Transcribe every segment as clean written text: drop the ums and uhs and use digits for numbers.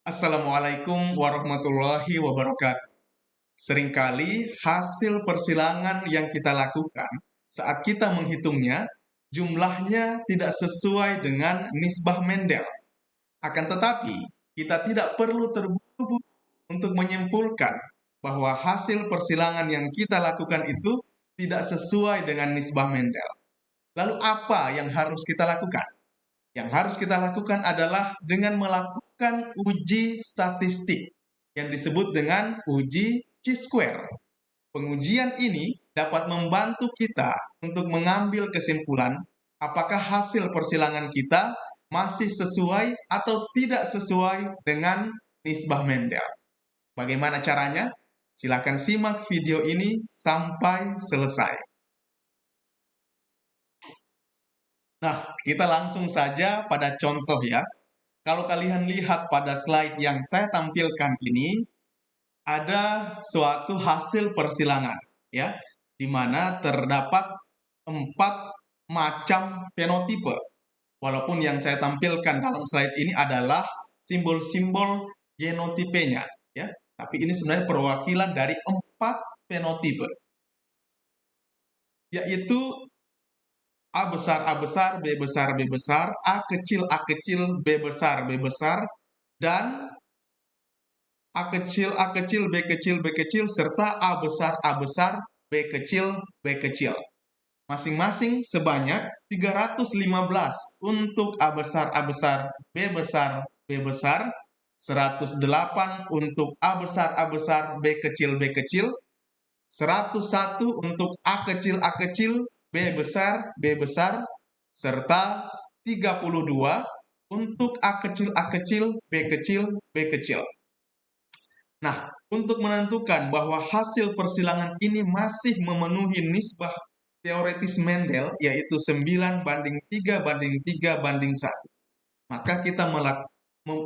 Assalamualaikum warahmatullahi wabarakatuh. Seringkali hasil persilangan yang kita lakukan saat kita menghitungnya, jumlahnya tidak sesuai dengan nisbah Mendel. Akan tetapi, kita tidak perlu terburu-buru untuk menyimpulkan bahwa hasil persilangan yang kita lakukan itu tidak sesuai dengan nisbah Mendel. Lalu apa yang harus kita lakukan? Yang harus kita lakukan adalah dengan melakukan uji statistik yang disebut dengan uji chi-square. Pengujian ini dapat membantu kita untuk mengambil kesimpulan apakah hasil persilangan kita masih sesuai atau tidak sesuai dengan nisbah Mendel. Bagaimana caranya? Silakan simak video ini sampai selesai. Nah, kita langsung saja pada contoh ya. Kalau kalian lihat pada slide yang saya tampilkan ini, ada suatu hasil persilangan, ya, di mana terdapat 4 macam fenotipe. Walaupun yang saya tampilkan dalam slide ini adalah simbol-simbol genotipenya, ya, tapi ini sebenarnya perwakilan dari 4 fenotipe, yaitu A besar, A besar, B besar, B besar, A kecil, B besar, B besar, dan A kecil, B kecil, serta A besar, B kecil. Masing-masing sebanyak 315 untuk A besar, B besar, B besar, 108 untuk A besar, B kecil, 101 untuk A kecil, B besar, serta 32 untuk A kecil, B kecil. Nah, untuk menentukan bahwa hasil persilangan ini masih memenuhi nisbah teoretis Mendel, yaitu 9:3:3:1, maka kita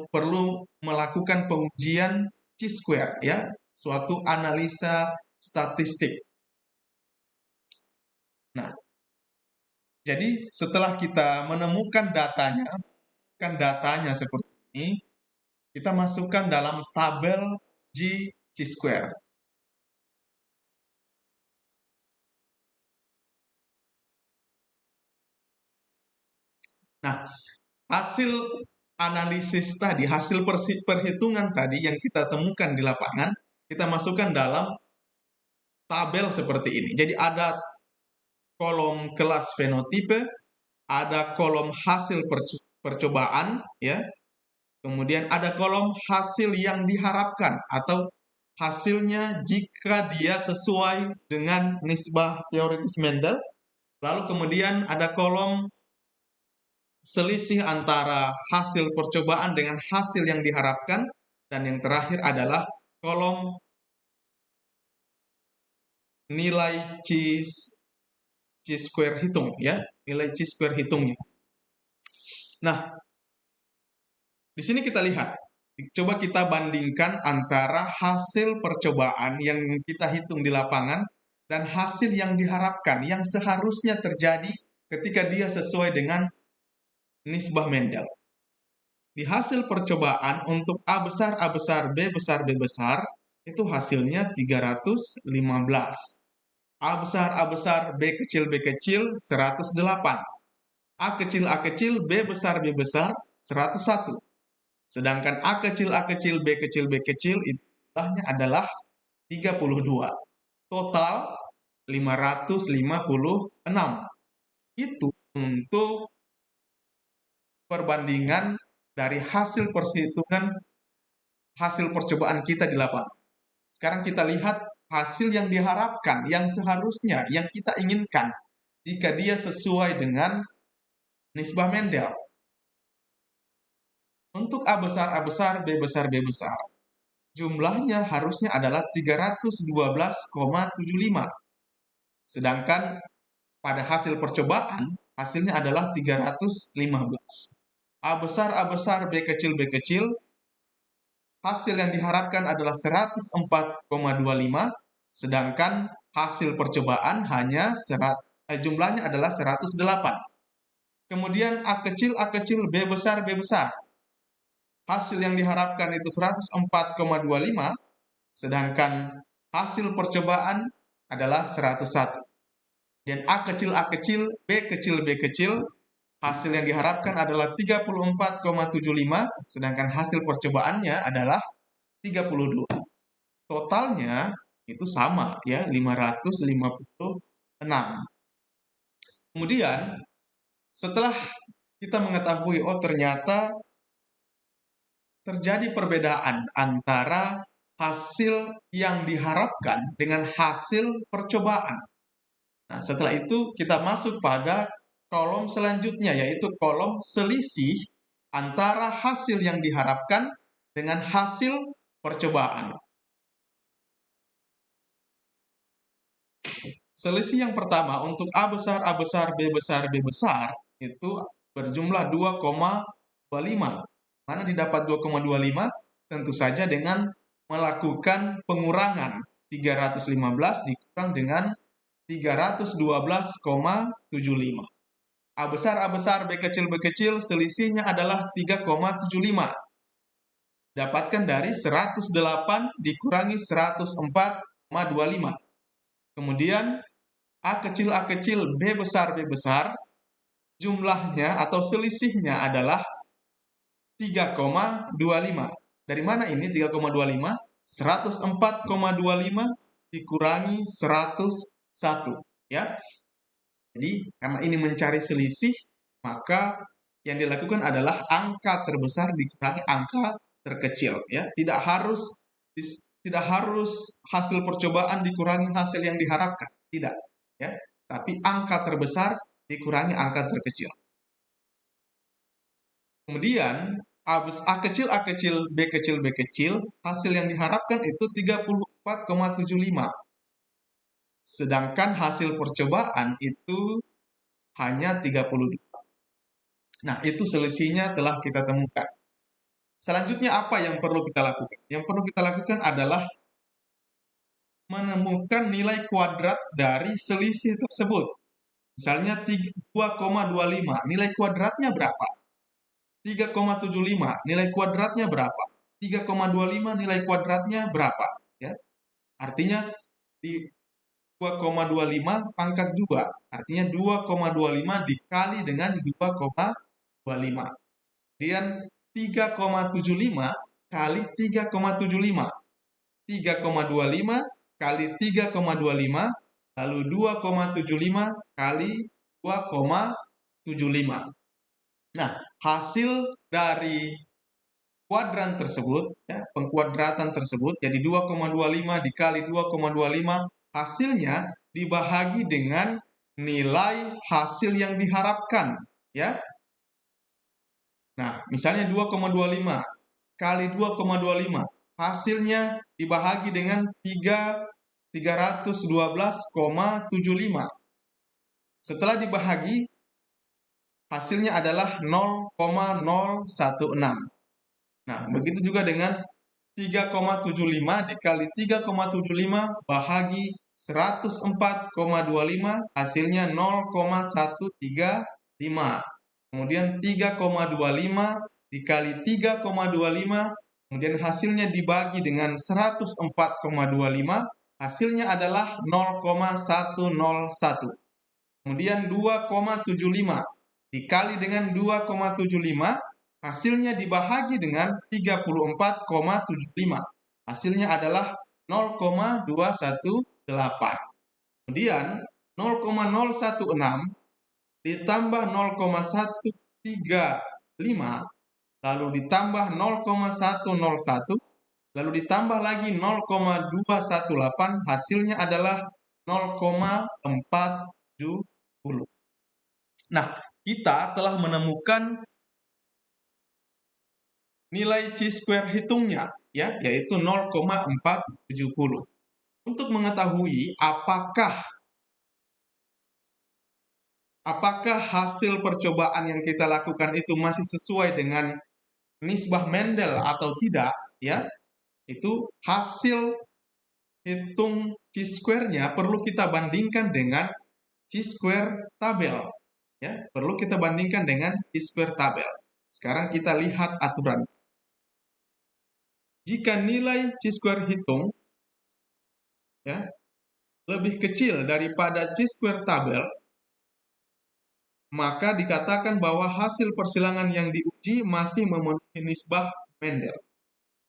perlu melakukan pengujian chi-square, ya, suatu analisa statistik. Nah, jadi setelah kita menemukan datanya seperti ini, kita masukkan dalam tabel chi-square. Nah, hasil analisis tadi, hasil perhitungan tadi yang kita temukan di lapangan, kita masukkan dalam tabel seperti ini. Jadi ada kolom kelas fenotipe, ada kolom hasil percobaan, ya. Kemudian ada kolom hasil yang diharapkan atau hasilnya jika dia sesuai dengan nisbah teoretis Mendel. Lalu kemudian ada kolom selisih antara hasil percobaan dengan hasil yang diharapkan. Dan yang terakhir adalah kolom nilai chi-square hitung, ya, nilai chi-square hitungnya. Nah, di sini kita lihat, coba kita bandingkan antara hasil percobaan yang kita hitung di lapangan dan hasil yang diharapkan, yang seharusnya terjadi ketika dia sesuai dengan nisbah Mendel. Di hasil percobaan untuk A besar, B besar, B besar, itu hasilnya 315. A besar, B kecil, 108. A kecil, B besar, B besar, 101. Sedangkan A kecil, B kecil, itu jumlahnya adalah 32. Total 556. Itu untuk perbandingan dari hasil perhitungan hasil percobaan kita di lapangan. Sekarang kita lihat hasil yang diharapkan, yang seharusnya, yang kita inginkan jika dia sesuai dengan nisbah Mendel. Untuk A besar, B besar, jumlahnya harusnya adalah 312,75. Sedangkan pada hasil percobaan, hasilnya adalah 315. A besar, B kecil, hasil yang diharapkan adalah 104,25, sedangkan hasil percobaan hanya jumlahnya adalah 108. Kemudian A kecil, B besar, hasil yang diharapkan itu 104,25, sedangkan hasil percobaan adalah 101. Dan A kecil, B kecil, hasil yang diharapkan adalah 34,75, sedangkan hasil percobaannya adalah 32. Totalnya itu sama ya, 556. Kemudian setelah kita mengetahui, oh ternyata terjadi perbedaan antara hasil yang diharapkan dengan hasil percobaan. Nah, setelah itu kita masuk pada kolom selanjutnya, yaitu kolom selisih antara hasil yang diharapkan dengan hasil percobaan. Selisih yang pertama untuk A besar, B besar itu berjumlah 2,25. Mana didapat 2,25? Tentu saja dengan melakukan pengurangan 315 dikurang dengan 312,75. A besar, B kecil, selisihnya adalah 3,75. Dapatkan dari 108 dikurangi 104,25. Kemudian A kecil, B besar, jumlahnya atau selisihnya adalah 3,25. Dari mana ini 3,25? 104,25 dikurangi 101. Ya. Jadi, karena ini mencari selisih, maka yang dilakukan adalah angka terbesar dikurangi angka terkecil. Ya. Tidak harus hasil percobaan dikurangi hasil yang diharapkan. Tidak. Ya. Tapi angka terbesar dikurangi angka terkecil. Kemudian, A kecil, B kecil, hasil yang diharapkan itu 34,75. Sedangkan hasil percobaan itu hanya 32. Nah, itu selisihnya telah kita temukan. Selanjutnya apa yang perlu kita lakukan? Yang perlu kita lakukan adalah menemukan nilai kuadrat dari selisih tersebut. Misalnya 2,25, nilai kuadratnya berapa? 3,75, nilai kuadratnya berapa? 3,25, nilai kuadratnya berapa? Ya. Artinya di 2,25 pangkat 2. Artinya 2,25 dikali dengan 2,25. Kemudian 3,75 kali 3,75. 3,25 kali 3,25, lalu 2,75 kali 2,75. Nah, hasil dari kuadran tersebut, ya, pengkuadratan tersebut, jadi 2,25 dikali 2,25, hasilnya dibahagi dengan nilai hasil yang diharapkan. Ya. Nah, misalnya 2,25 kali 2,25, hasilnya dibahagi dengan 312,75. Setelah dibahagi, hasilnya adalah 0,016. Nah, begitu juga dengan 3,75 dikali 3,75 bahagi 104,25, hasilnya 0,135. Kemudian 3,25 dikali 3,25, kemudian hasilnya dibagi dengan 104,25, hasilnya adalah 0,101. Kemudian 2,75 dikali dengan 2,75, hasilnya dibahagi dengan 34,75. Hasilnya adalah 0,218. Kemudian 0,016 ditambah 0,135, lalu ditambah 0,101, lalu ditambah lagi 0,218, hasilnya adalah 0,470. Nah, kita telah menemukan nilai chi-square hitungnya, ya, yaitu 0,470. Untuk mengetahui apakah hasil percobaan yang kita lakukan itu masih sesuai dengan nisbah Mendel atau tidak, ya, itu hasil hitung chi-square-nya perlu kita bandingkan dengan chi-square tabel. Ya, perlu kita bandingkan dengan chi-square tabel. Sekarang kita lihat aturan. Jika nilai chi-square hitung ya lebih kecil daripada chi-square tabel, maka dikatakan bahwa hasil persilangan yang diuji masih memenuhi nisbah Mendel.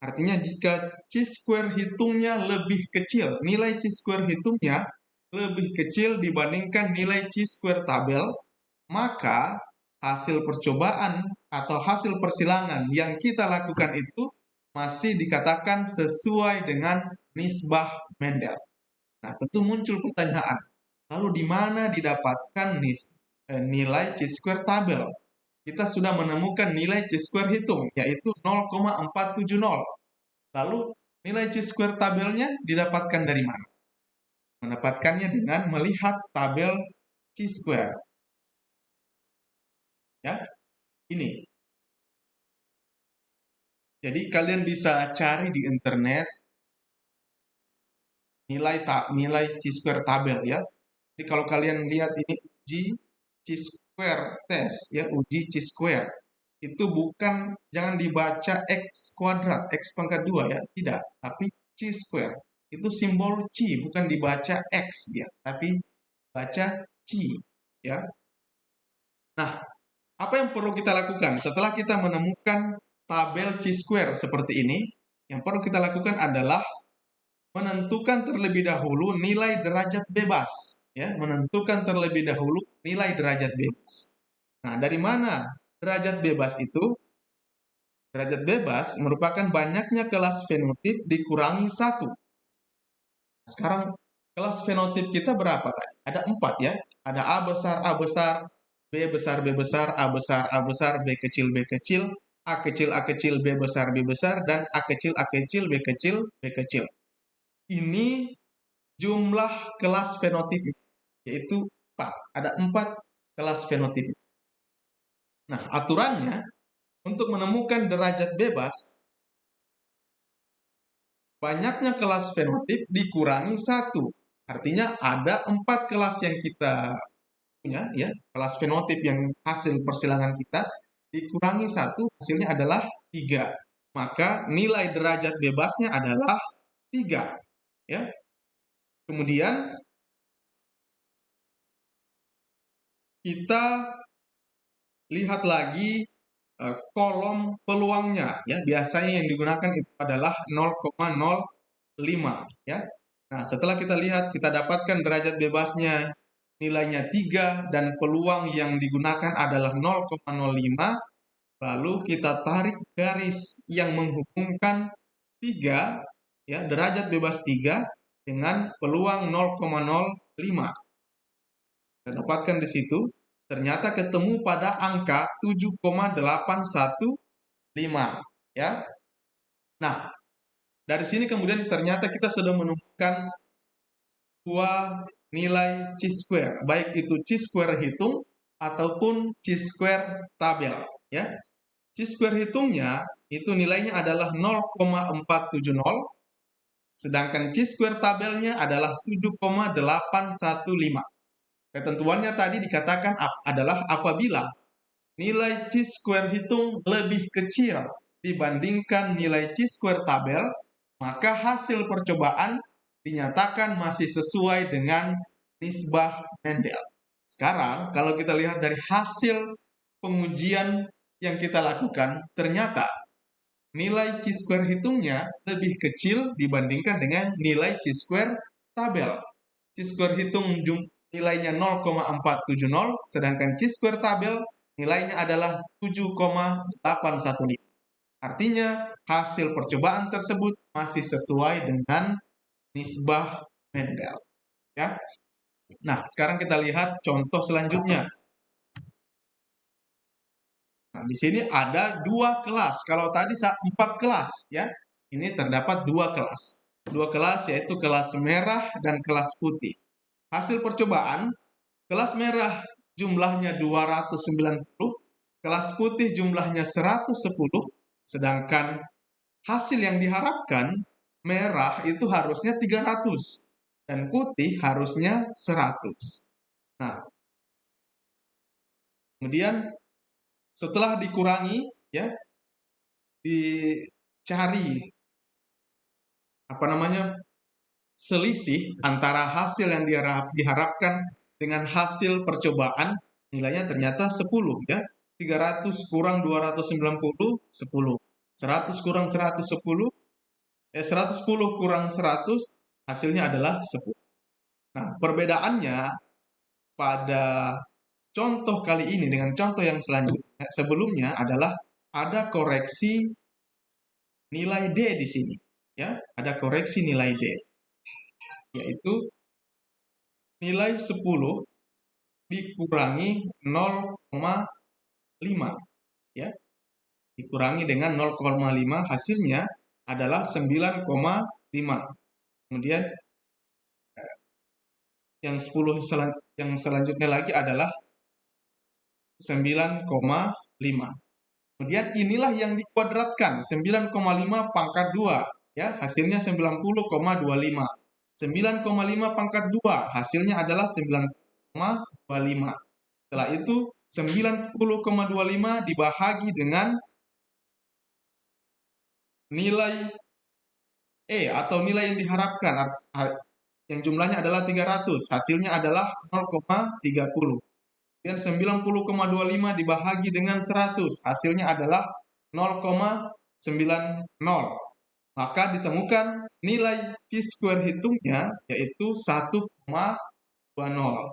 Artinya jika chi-square hitungnya lebih kecil, nilai chi-square hitungnya lebih kecil dibandingkan nilai chi-square tabel, maka hasil percobaan atau hasil persilangan yang kita lakukan itu masih dikatakan sesuai dengan nisbah Mendel. Nah, tentu muncul pertanyaan, lalu di mana didapatkan nilai chi-square tabel? Kita sudah menemukan nilai chi-square hitung, yaitu 0,470. Lalu, nilai chi-square tabelnya didapatkan dari mana? Mendapatkannya dengan melihat tabel chi-square. Ya, ini. Jadi kalian bisa cari di internet nilai chi-square tabel ya. Jadi kalau kalian lihat ini uji chi-square test ya, uji chi-square itu bukan, jangan dibaca x kuadrat, x pangkat 2 ya, tidak, tapi chi-square. Itu simbol chi, bukan dibaca x ya, tapi baca chi ya. Nah, apa yang perlu kita lakukan setelah kita menemukan tabel chi-square seperti ini? Yang perlu kita lakukan adalah menentukan terlebih dahulu nilai derajat bebas. Ya, menentukan terlebih dahulu nilai derajat bebas. Nah, dari mana derajat bebas itu? Derajat bebas merupakan banyaknya kelas fenotip dikurangi 1. Sekarang kelas fenotip kita berapa tadi? Ada 4 ya. Ada A besar, B besar, B besar, A besar, B kecil, B kecil, A kecil, B besar, dan A kecil, B kecil, B kecil. Ini jumlah kelas fenotip, yaitu 4. Ada 4 kelas fenotip. Nah, aturannya untuk menemukan derajat bebas, banyaknya kelas fenotip dikurangi 1. Artinya ada 4 kelas yang kita punya, ya, kelas fenotip yang hasil persilangan kita, dikurangi 1, hasilnya adalah 3. Maka nilai derajat bebasnya adalah 3. Ya. Kemudian kita lihat lagi kolom peluangnya ya, biasanya yang digunakan itu adalah 0,05 ya. Nah, setelah kita lihat, kita dapatkan derajat bebasnya nilainya 3 dan peluang yang digunakan adalah 0,05, lalu kita tarik garis yang menghubungkan 3 ya, derajat bebas 3 dengan peluang 0,05. Kita dapatkan di situ ternyata ketemu pada angka 7,815 ya. Nah, dari sini kemudian ternyata kita sudah menemukan dua nilai chi-square, baik itu chi-square hitung ataupun chi-square tabel ya. Chi-square hitungnya itu nilainya adalah 0,470, sedangkan chi-square tabelnya adalah 7,815. Ketentuannya tadi dikatakan adalah apabila nilai chi-square hitung lebih kecil dibandingkan nilai chi-square tabel, maka hasil percobaan dinyatakan masih sesuai dengan nisbah Mendel. Sekarang, kalau kita lihat dari hasil pengujian yang kita lakukan, ternyata nilai chi-square hitungnya lebih kecil dibandingkan dengan nilai chi-square tabel. Chi-square hitung nilainya 0,470, sedangkan chi-square tabel nilainya adalah 7,815. Artinya, hasil percobaan tersebut masih sesuai dengan nisbah Mendel. Ya. Nah, sekarang kita lihat contoh selanjutnya. Nah, di sini ada 2 kelas. Kalau tadi 4 kelas, ya. Ini terdapat 2 kelas. 2 kelas yaitu kelas merah dan kelas putih. Hasil percobaan, kelas merah jumlahnya 290, kelas putih jumlahnya 110, sedangkan hasil yang diharapkan merah itu harusnya 300 dan putih harusnya 100. Nah, kemudian setelah dikurangi ya, dicari selisih antara hasil yang diharapkan dengan hasil percobaan, nilainya ternyata 10 ya. 300 kurang 290, 10. 100 kurang 110, 110 kurang 100, hasilnya adalah 10. Nah, perbedaannya pada contoh kali ini dengan contoh yang selanjutnya, sebelumnya adalah ada koreksi nilai D di sini. Ya, ada koreksi nilai D, yaitu nilai 10 dikurangi 0,5. Ya, dikurangi dengan 0,5, hasilnya adalah 9,5. Kemudian yang 10 yang selanjutnya lagi adalah 9,5. Kemudian inilah yang dikuadratkan, 9,5 pangkat 2, ya, hasilnya 90,25. 9,5 pangkat 2, hasilnya adalah 9,25. Setelah itu 90,25 dibahagi dengan nilai E atau nilai yang diharapkan, yang jumlahnya adalah 300, hasilnya adalah 0,30. Dan 90,25 dibahagi dengan 100, hasilnya adalah 0,90. Maka ditemukan nilai chi-square hitungnya yaitu 1,20.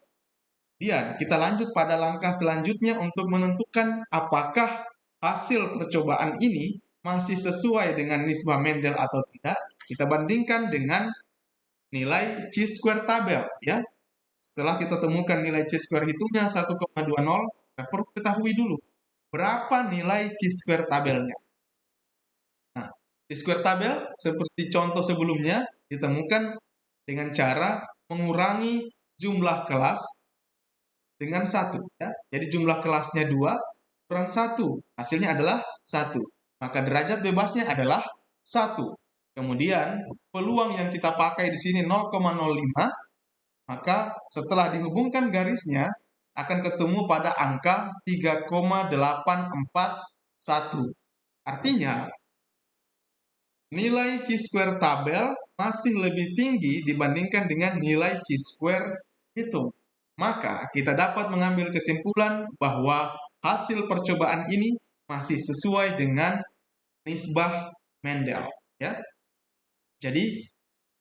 Kemudian kita lanjut pada langkah selanjutnya untuk menentukan apakah hasil percobaan ini masih sesuai dengan nisbah Mendel atau tidak. Kita bandingkan dengan nilai chi-square tabel, ya. Setelah kita temukan nilai chi-square hitungnya 1,20, kita perlu ketahui dulu berapa nilai chi-square tabelnya. Nah, chi-square tabel seperti contoh sebelumnya ditemukan dengan cara mengurangi jumlah kelas dengan 1. Ya. Jadi jumlah kelasnya 2 kurang 1, hasilnya adalah 1. Maka derajat bebasnya adalah 1. Kemudian peluang yang kita pakai di sini 0,05, maka setelah dihubungkan garisnya akan ketemu pada angka 3,841. Artinya nilai chi-square tabel masih lebih tinggi dibandingkan dengan nilai chi-square hitung. Maka kita dapat mengambil kesimpulan bahwa hasil percobaan ini masih sesuai dengan nisbah Mendel, ya. Jadi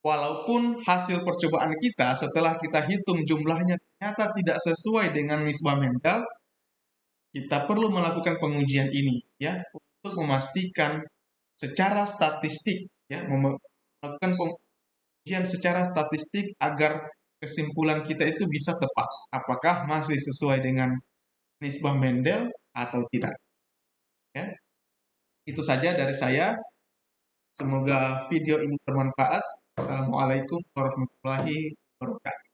walaupun hasil percobaan kita setelah kita hitung jumlahnya ternyata tidak sesuai dengan nisbah Mendel, kita perlu melakukan pengujian ini, ya, untuk memastikan secara statistik, ya, melakukan pengujian secara statistik agar kesimpulan kita itu bisa tepat, apakah masih sesuai dengan nisbah Mendel atau tidak. Ya. Itu saja dari saya. Semoga video ini bermanfaat. Assalamualaikum warahmatullahi wabarakatuh.